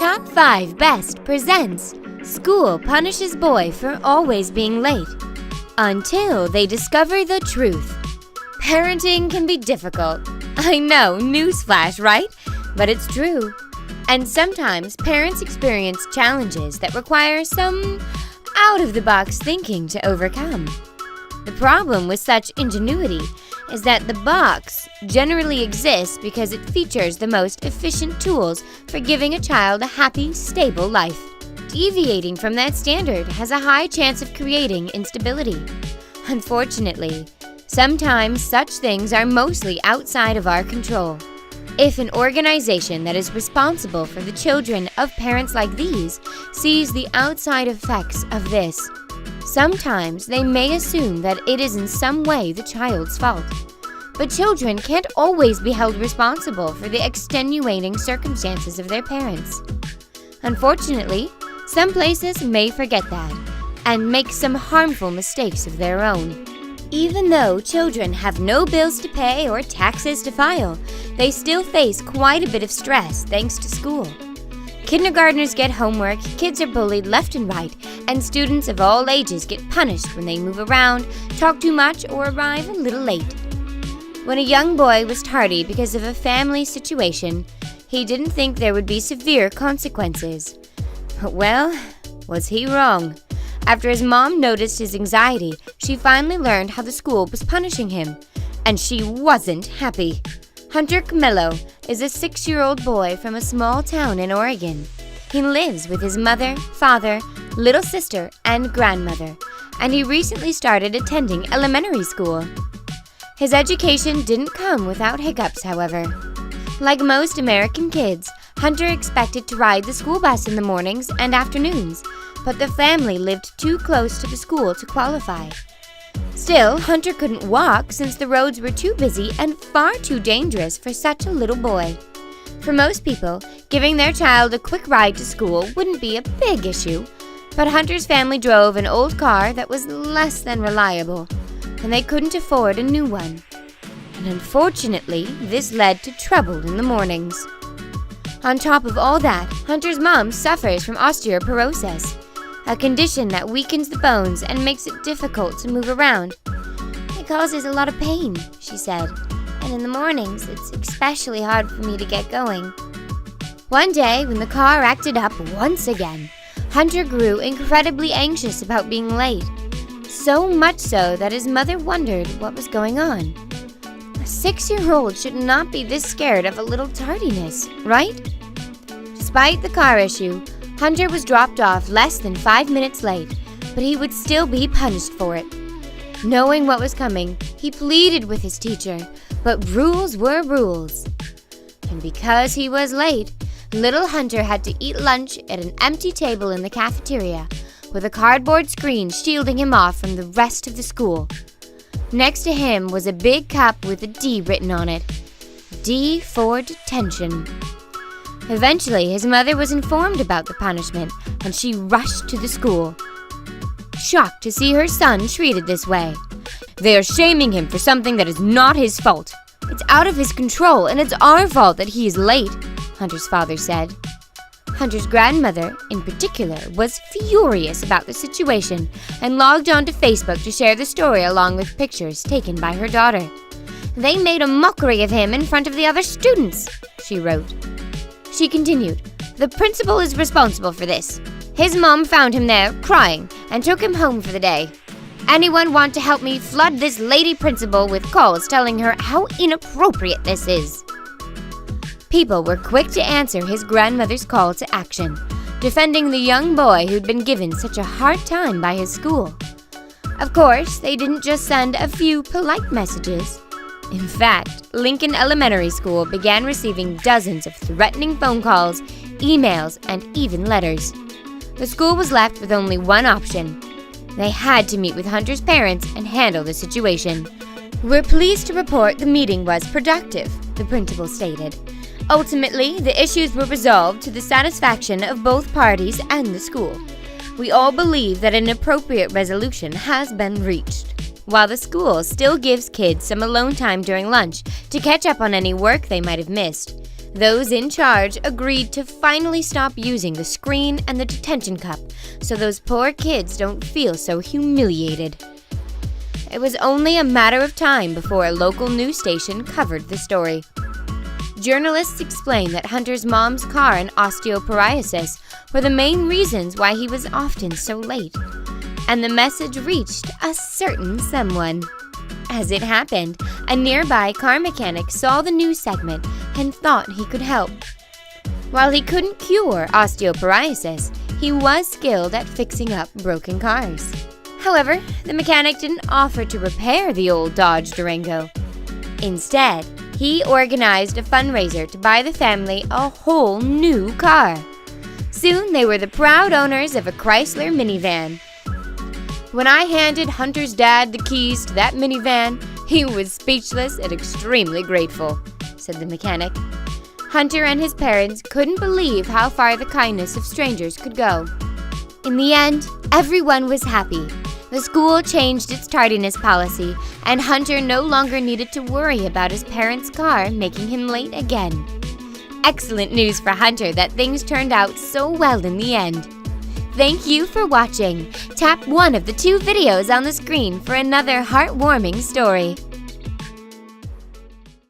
Top 5 Best presents School Punishes Boy for Always Being Late Until They Discover the Truth. Parenting can be difficult. I know, newsflash, right? But it's true. And sometimes parents experience challenges that require some out-of-the-box thinking to overcome. The problem with such ingenuity is that the box generally exists because it features the most efficient tools for giving a child a happy, stable life. Deviating from that standard has a high chance of creating instability. Unfortunately, sometimes such things are mostly outside of our control. If an organization that is responsible for the children of parents like these sees the outside effects of this, sometimes they may assume that it is in some way the child's fault. But children can't always be held responsible for the extenuating circumstances of their parents. Unfortunately, some places may forget that and make some harmful mistakes of their own. Even though children have no bills to pay or taxes to file, they still face quite a bit of stress thanks to school. Kindergartners get homework, kids are bullied left and right, and students of all ages get punished when they move around, talk too much, or arrive a little late. When a young boy was tardy because of a family situation, he didn't think there would be severe consequences. Well, was he wrong? After his mom noticed his anxiety, she finally learned how the school was punishing him, and she wasn't happy. Hunter Camillo is a 6-year-old boy from a small town in Oregon. He lives with his mother, father, little sister, and grandmother, and he recently started attending elementary school. His education didn't come without hiccups, however. Like most American kids, Hunter expected to ride the school bus in the mornings and afternoons, but the family lived too close to the school to qualify. Still, Hunter couldn't walk since the roads were too busy and far too dangerous for such a little boy. For most people, giving their child a quick ride to school wouldn't be a big issue, but Hunter's family drove an old car that was less than reliable, and they couldn't afford a new one. And unfortunately, this led to trouble in the mornings. On top of all that, Hunter's mom suffers from osteoporosis, a condition that weakens the bones and makes it difficult to move around. "It causes a lot of pain," she said, "and in the mornings it's especially hard for me to get going." One day, when the car acted up once again, Hunter grew incredibly anxious about being late, so much so that his mother wondered what was going on. A 6-year-old should not be this scared of a little tardiness, right? Despite the car issue, Hunter was dropped off less than 5 minutes late, but he would still be punished for it. Knowing what was coming, he pleaded with his teacher, but rules were rules. And because he was late, little Hunter had to eat lunch at an empty table in the cafeteria, with a cardboard screen shielding him off from the rest of the school. Next to him was a big cup with a D written on it. D for detention. Eventually, his mother was informed about the punishment, and she rushed to the school, shocked to see her son treated this way. "They are shaming him for something that is not his fault. It's out of his control, and it's our fault that he is late," Hunter's father said. Hunter's grandmother, in particular, was furious about the situation and logged onto Facebook to share the story along with pictures taken by her daughter. "They made a mockery of him in front of the other students," she wrote. She continued, "The principal is responsible for this. His mom found him there, crying, and took him home for the day. Anyone want to help me flood this lady principal with calls telling her how inappropriate this is?" People were quick to answer his grandmother's call to action, defending the young boy who'd been given such a hard time by his school. Of course, they didn't just send a few polite messages. In fact, Lincoln Elementary School began receiving dozens of threatening phone calls, emails, and even letters. The school was left with only one option. They had to meet with Hunter's parents and handle the situation. "We're pleased to report the meeting was productive," the principal stated. "Ultimately, the issues were resolved to the satisfaction of both parties and the school. We all believe that an appropriate resolution has been reached." While the school still gives kids some alone time during lunch to catch up on any work they might have missed, Those in charge agreed to finally stop using the screen and the detention cup so those poor kids don't feel so humiliated. It was only a matter of time before a local news station covered the story. Journalists explained that Hunter's mom's car and osteoporosis were the main reasons why he was often so late, and the message reached a certain someone. As it happened, a nearby car mechanic saw the news segment and thought he could help. While he couldn't cure osteoporosis, he was skilled at fixing up broken cars. However, the mechanic didn't offer to repair the old Dodge Durango. Instead, he organized a fundraiser to buy the family a whole new car. Soon they were the proud owners of a Chrysler minivan. When I handed Hunter's dad the keys to that minivan, he was speechless and extremely grateful, said the mechanic. Hunter and his parents couldn't believe how far the kindness of strangers could go. In the end, everyone was happy. The school changed its tardiness policy, and Hunter no longer needed to worry about his parents' car making him late again. Excellent news for Hunter that things turned out so well in the end. Thank you for watching. Tap one of the 2 videos on the screen for another heartwarming story.